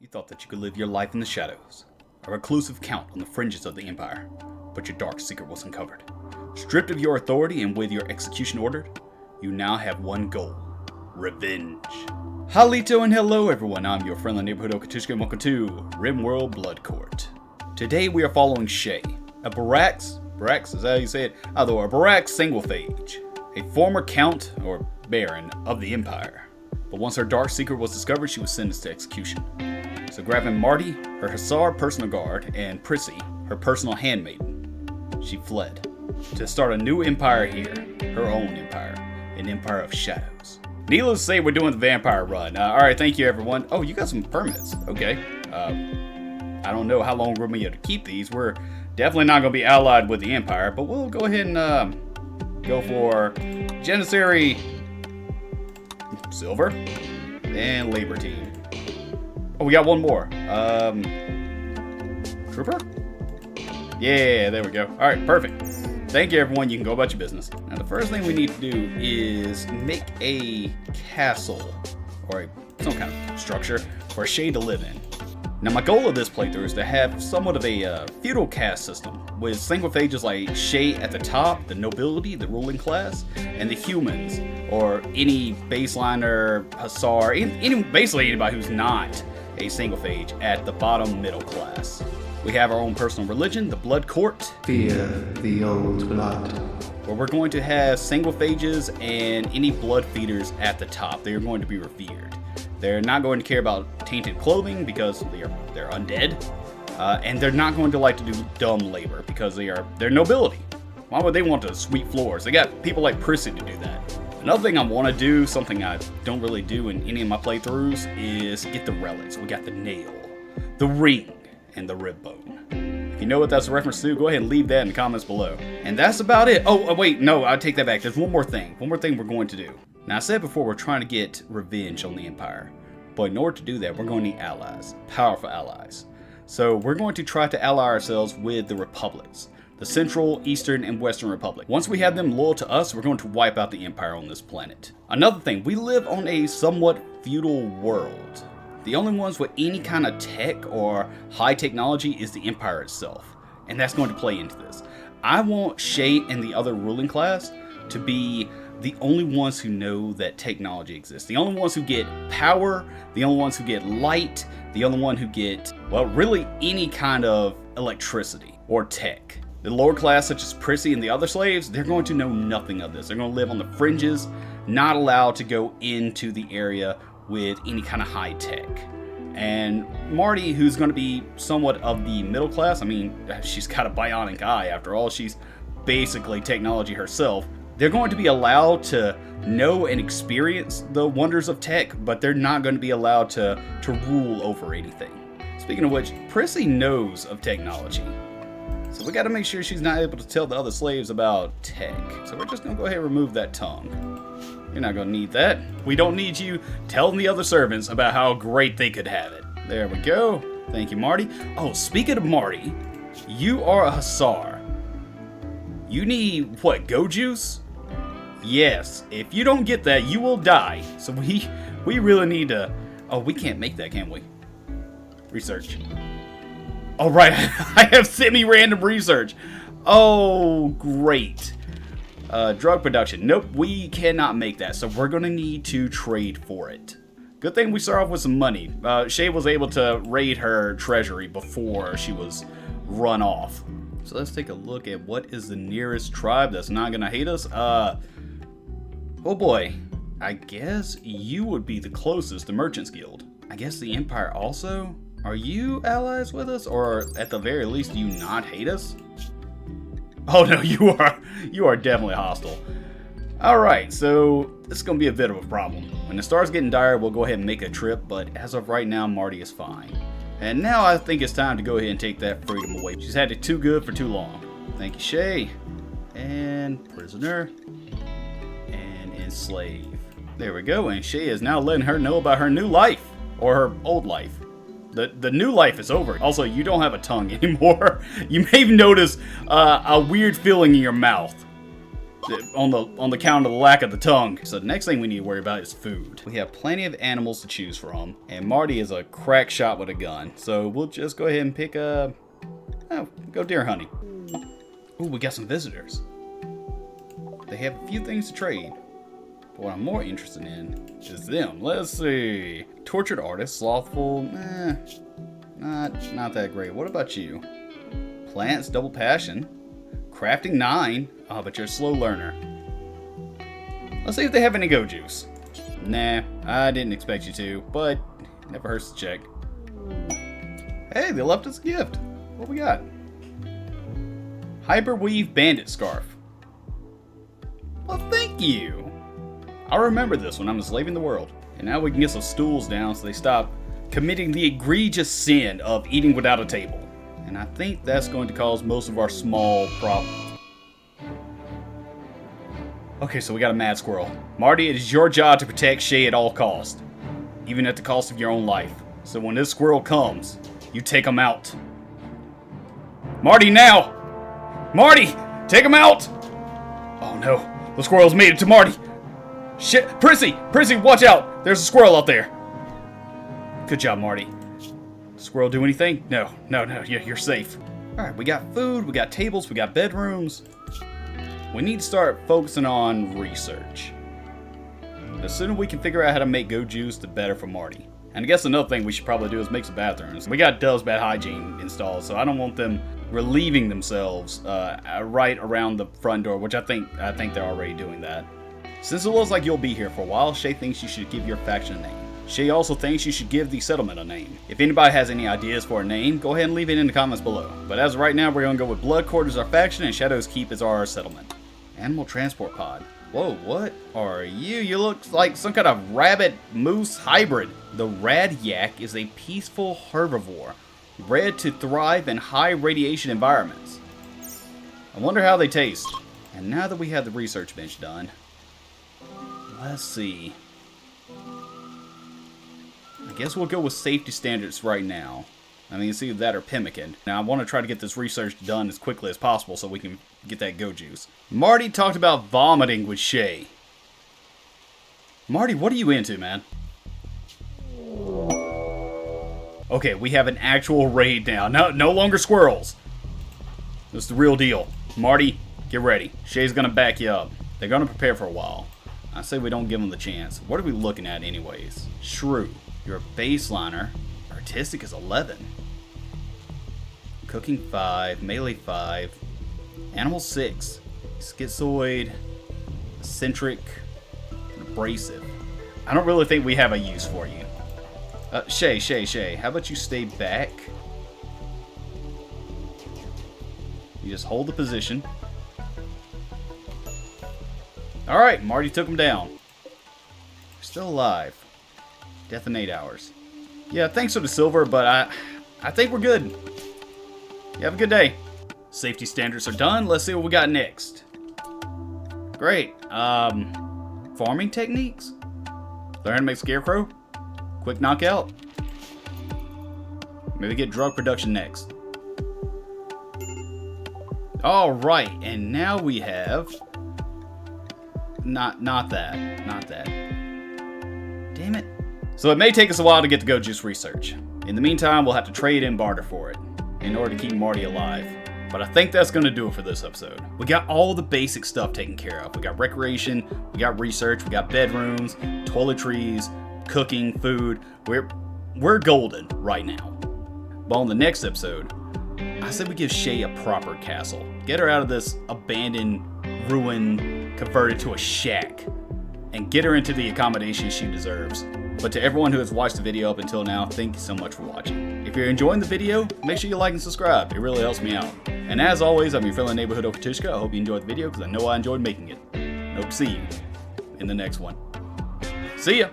You thought that you could live your life in the shadows, a reclusive count on the fringes of the Empire, but your dark secret was uncovered. Stripped of your authority and with your execution ordered, you now have one goal: revenge. Halito and hello everyone, I'm your friendly neighborhood Tushka and welcome to RimWorld Blood Court. Today we are following Shay, a Barax, is that how you say it? Either a Barax Singlephage, a former count or baron of the Empire. But once her dark secret was discovered, she was sentenced to execution. So grabbing Marty, her Hussar personal guard, and Prissy, her personal handmaiden, she fled to start a new empire here, her own empire, an empire of shadows. Needless to say, we're doing the vampire run. Alright, thank you everyone. Oh, you got some permits. Okay. I don't know how long we're going to be able to keep these. We're definitely not going to be allied with the Empire, but we'll go ahead and go for Janissary Silver and Labor Team. Oh, we got one more. Trooper? Yeah, there we go. Alright, perfect. Thank you everyone, you can go about your business. Now the first thing we need to do is make a castle, or some kind of structure, for Shay to live in. Now my goal of this playthrough is to have somewhat of a feudal caste system, with Singlephages like Shay at the top, the nobility, the ruling class, and the humans, or any baseliner, Hussar, basically anybody who's not a Singlephage at the bottom middle class. We have our own personal religion, the Blood Court. Fear the old blood. Where we're going to have Singlephages and any blood feeders at the top. They are going to be revered. They're not going to care about tainted clothing because they're undead. And they're not going to like to do dumb labor because they're nobility. Why would they want to sweep floors? They got people like Prissy to do that. Another thing I want to do, something I don't really do in any of my playthroughs, is get the relics. We got the nail, the ring, and the rib bone. If you know what that's a reference to, go ahead and leave that in the comments below. And that's about it. Oh, wait, no, I take that back. There's one more thing we're going to do. Now, I said before we're trying to get revenge on the Empire. But in order to do that, we're going to need allies, powerful allies. So we're going to try to ally ourselves with the republics. The Central, Eastern, and Western Republic. Once we have them loyal to us, we're going to wipe out the Empire on this planet. Another thing, we live on a somewhat feudal world. The only ones with any kind of tech or high technology is the Empire itself. And that's going to play into this. I want Shay and the other ruling class to be the only ones who know that technology exists. The only ones who get power, the only ones who get light, the only one who get, well, really any kind of electricity or tech. The lower class, such as Prissy and the other slaves, they're going to know nothing of this. They're going to live on the fringes, not allowed to go into the area with any kind of high tech. And Marty, who's going to be somewhat of the middle class, I mean, she's got a bionic eye after all, she's basically technology herself. They're going to be allowed to know and experience the wonders of tech, but they're not going to be allowed to rule over anything. Speaking of which, Prissy knows of technology. So we got to make sure she's not able to tell the other slaves about tech. So we're just going to go ahead and remove that tongue. You're not going to need that. We don't need you telling the other servants about how great they could have it. There we go. Thank you, Marty. Oh, speaking of Marty, you are a Hussar. You need, what, go juice? Yes. If you don't get that, you will die. So we really need to... Oh, we can't make that, can we? Research. All right, I have semi-random research. Oh, great. Drug production. Nope, we cannot make that, so we're going to need to trade for it. Good thing we start off with some money. Shay was able to raid her treasury before she was run off. So let's take a look at what is the nearest tribe that's not going to hate us. Oh boy, I guess you would be the closest, the Merchants Guild. I guess the Empire also? Are you allies with us, or at the very least, do you not hate us? Oh no, you are definitely hostile. Alright, so this is going to be a bit of a problem. When it starts getting dire, we'll go ahead and make a trip, but as of right now, Marty is fine. And now I think it's time to go ahead and take that freedom away. She's had it too good for too long. Thank you, Shay. And prisoner. And enslave. There we go, and Shay is now letting her know about her new life, or her old life. The new life is over. Also, you don't have a tongue anymore. You may notice a weird feeling in your mouth. on the count of the lack of the tongue. So the next thing we need to worry about is food. We have plenty of animals to choose from, and Marty is a crack shot with a gun. So we'll just go ahead and pick go deer hunting. Ooh, we got some visitors. They have a few things to trade. But what I'm more interested in is them. Let's see. Tortured artist, slothful, not that great. What about you? Plants, double passion. Crafting 9. Oh, but you're a slow learner. Let's see if they have any go juice. Nah, I didn't expect you to, but never hurts to check. Hey, they left us a gift. What we got? Hyperweave bandit scarf. Well, thank you. I'll remember this when I'm enslaving the world. And now we can get some stools down so they stop committing the egregious sin of eating without a table. And I think that's going to cause most of our small problems. Okay, so we got a mad squirrel. Marty, it is your job to protect Shay at all costs. Even at the cost of your own life. So when this squirrel comes, you take him out. Marty, now! Marty! Take him out! Oh no, the squirrel's made it to Marty. Shit, Prissy, watch out! There's a squirrel out there. Good job, Marty. Squirrel do anything? No, you're safe. Alright, we got food, we got tables, we got bedrooms. We need to start focusing on research. The sooner we can figure out how to make go juice, the better for Marty. And I guess another thing we should probably do is make some bathrooms. We got Dove's Bad Hygiene installed, so I don't want them relieving themselves right around the front door, which I think they're already doing that. Since it looks like you'll be here for a while, Shay thinks you should give your faction a name. Shay also thinks you should give the settlement a name. If anybody has any ideas for a name, go ahead and leave it in the comments below. But as of right now, we're going to go with Blood Court as our faction and Shadow's Keep as our settlement. Animal transport pod. Whoa, what are you? You look like some kind of rabbit-moose hybrid. The rad yak is a peaceful herbivore, bred to thrive in high radiation environments. I wonder how they taste. And now that we have the research bench done, let's see. I guess we'll go with safety standards right now. I mean, it's either that or pemmican. Now, I want to try to get this research done as quickly as possible so we can get that go juice. Marty talked about vomiting with Shay. Marty, what are you into, man? Okay, we have an actual raid now. No longer squirrels. This is the real deal. Marty, get ready. Shay's going to back you up. They're going to prepare for a while. I say we don't give them the chance. What are we looking at anyways? Shrew. You're a baseliner. Artistic is 11. Cooking 5. Melee 5. Animal 6. Schizoid. Eccentric. Abrasive. I don't really think we have a use for you. Shay. How about you stay back? You just hold the position. Alright, Marty took him down. We're still alive. Death in 8 hours. Yeah, thanks for the silver, but I think we're good. You have a good day. Safety standards are done. Let's see what we got next. Great. Farming techniques? Learn to make scarecrow? Quick knockout? Maybe get drug production next. Alright, and now we have... Not that. Damn it. So it may take us a while to get the Go Juice research. In the meantime, we'll have to trade and barter for it in order to keep Marty alive. But I think that's going to do it for this episode. We got all the basic stuff taken care of. We got recreation, we got research, we got bedrooms, toiletries, cooking, food. We're golden right now. But on the next episode, I said we give Shay a proper castle. Get her out of this abandoned ruin converted to a shack. And get her into the accommodation she deserves. But to everyone who has watched the video up until now, thank you so much for watching. If you're enjoying the video, make sure you like and subscribe. It really helps me out. And as always, I'm your friendly neighborhood Oak Tushka. I hope you enjoyed the video because I know I enjoyed making it. And hope to see you in the next one. See ya!